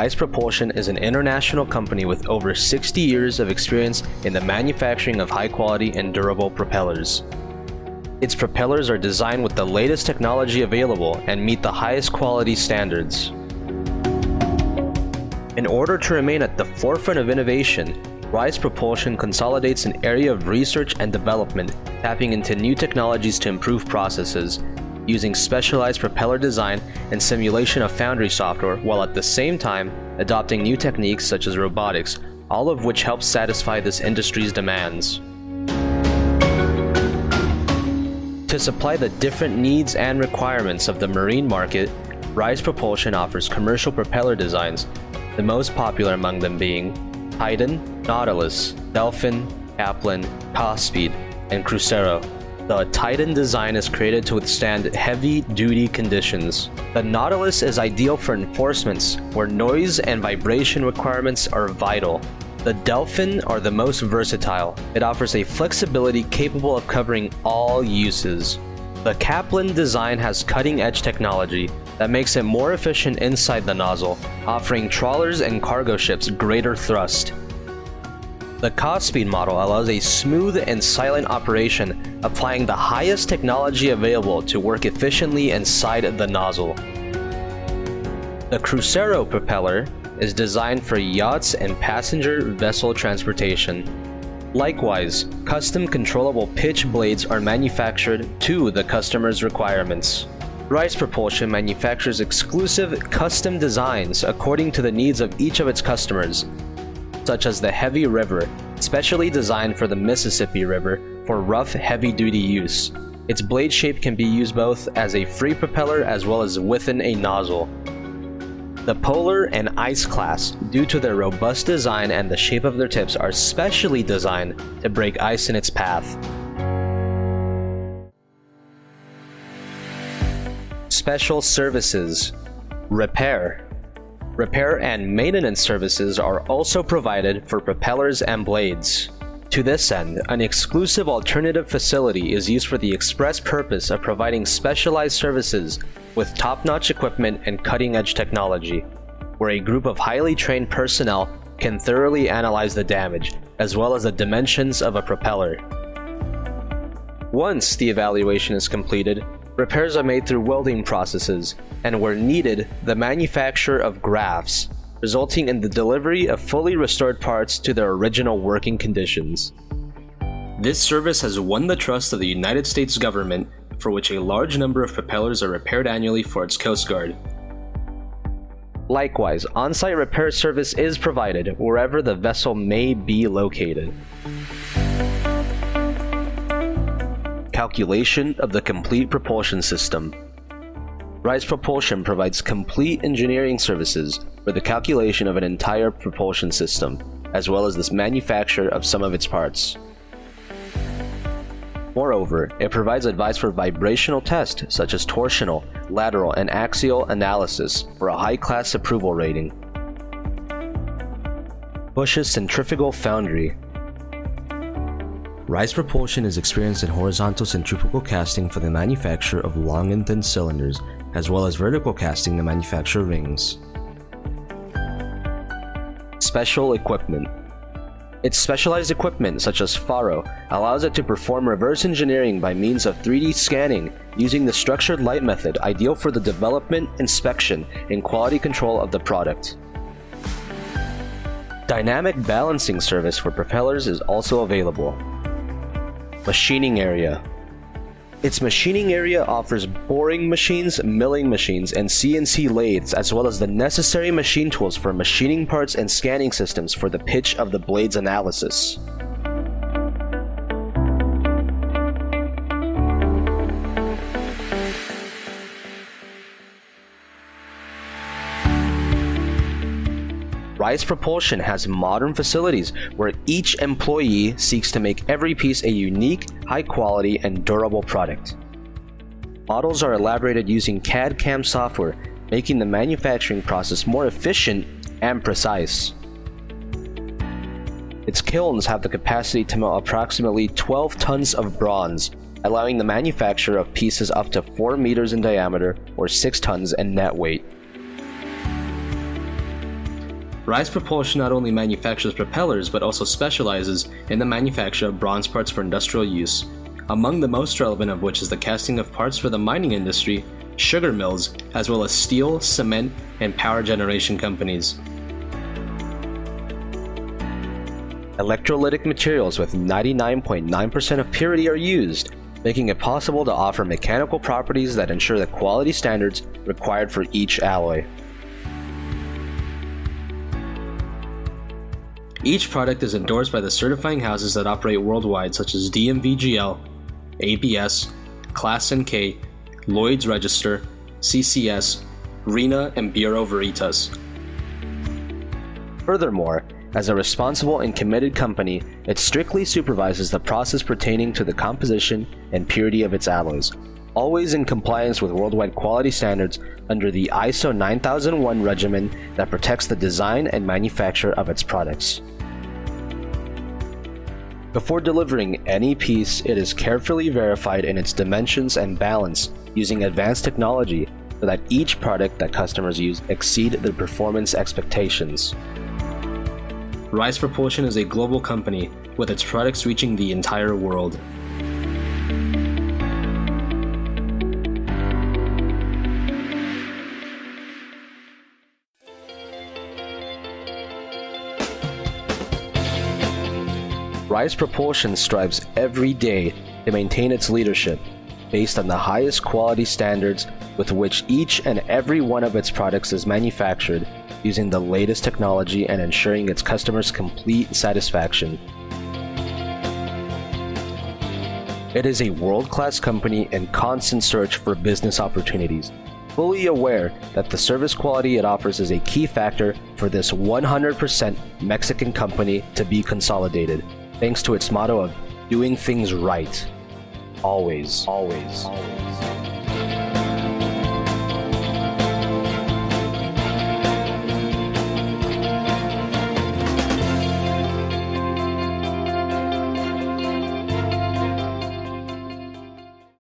Rise Propulsion is an international company with over 60 years of experience in the manufacturing of high-quality and durable propellers. Its propellers are designed with the latest technology available and meet the highest quality standards. In order to remain at the forefront of innovation, Rise Propulsion consolidates an area of research and development, tapping into new technologies to improve processes, using specialized propeller design and simulation of Foundry software, while at the same time adopting new techniques such as robotics, all of which help satisfy this industry's demands. To supply the different needs and requirements of the marine market, Rise Propulsion offers commercial propeller designs, the most popular among them being Titan, Nautilus, Delphin, Kaplan, Cospeed, and Crucero. The Titan design is created to withstand heavy-duty conditions. The Nautilus is ideal for enforcements where noise and vibration requirements are vital. The Delphin are the most versatile. It offers a flexibility capable of covering all uses. The Kaplan design has cutting-edge technology that makes it more efficient inside the nozzle, offering trawlers and cargo ships greater thrust. The Cospeed model allows a smooth and silent operation, applying the highest technology available to work efficiently inside the nozzle. The Crucero propeller is designed for yachts and passenger vessel transportation. Likewise, custom controllable pitch blades are manufactured to the customer's requirements. Rise Propulsion manufactures exclusive custom designs according to the needs of each of its customers, such as the Heavy River, specially designed for the Mississippi River for rough, heavy-duty use. Its blade shape can be used both as a free propeller as well as within a nozzle. The Polar and Ice class, due to their robust design and the shape of their tips, are specially designed to break ice in its path. Special services. Repair. Repair and maintenance services are also provided for propellers and blades. To this end, an exclusive alternative facility is used for the express purpose of providing specialized services with top-notch equipment and cutting-edge technology, where a group of highly trained personnel can thoroughly analyze the damage, as well as the dimensions of a propeller. Once the evaluation is completed, repairs are made through welding processes, and where needed, the manufacture of grafts, resulting in the delivery of fully restored parts to their original working conditions. This service has won the trust of the United States government, for which a large number of propellers are repaired annually for its Coast Guard. Likewise, on-site repair service is provided wherever the vessel may be located. Calculation of the complete propulsion system. Rise Propulsion provides complete engineering services for the calculation of an entire propulsion system, as well as the manufacture of some of its parts. Moreover, it provides advice for vibrational tests such as torsional, lateral, and axial analysis for a high-class approval rating. Bush's Centrifugal Foundry. Rise Propulsion is experienced in horizontal centrifugal casting for the manufacture of long and thin cylinders, as well as vertical casting to manufacture rings. Special equipment. Its specialized equipment, such as FARO, allows it to perform reverse engineering by means of 3D scanning using the structured light method, ideal for the development, inspection, and quality control of the product. Dynamic balancing service for propellers is also available. Machining area. Its machining area offers boring machines, milling machines, and CNC lathes, as well as the necessary machine tools for machining parts and scanning systems for the pitch of the blades analysis. Rise Propulsion has modern facilities where each employee seeks to make every piece a unique, high-quality, and durable product. Models are elaborated using CAD/CAM software, making the manufacturing process more efficient and precise. Its kilns have the capacity to melt approximately 12 tons of bronze, allowing the manufacture of pieces up to 4 meters in diameter or 6 tons in net weight. Rise Propulsion not only manufactures propellers but also specializes in the manufacture of bronze parts for industrial use, among the most relevant of which is the casting of parts for the mining industry, sugar mills, as well as steel, cement, and power generation companies. Electrolytic materials with 99.9% of purity are used, making it possible to offer mechanical properties that ensure the quality standards required for each alloy. Each product is endorsed by the certifying houses that operate worldwide, such as DMVGL, ABS, Class NK, Lloyd's Register, CCS, RINA, and Bureau Veritas. Furthermore, as a responsible and committed company, it strictly supervises the process pertaining to the composition and purity of its alloys, always in compliance with worldwide quality standards under the ISO 9001 regimen that protects the design and manufacture of its products. Before delivering any piece, it is carefully verified in its dimensions and balance using advanced technology so that each product that customers use exceed their performance expectations. Rise Propulsion is a global company with its products reaching the entire world. Rise Propulsion strives every day to maintain its leadership based on the highest quality standards with which each and every one of its products is manufactured, using the latest technology and ensuring its customers' complete satisfaction. It is a world-class company in constant search for business opportunities, fully aware that the service quality it offers is a key factor for this 100% Mexican company to be consolidated, thanks to its motto of doing things right. Always, always, always.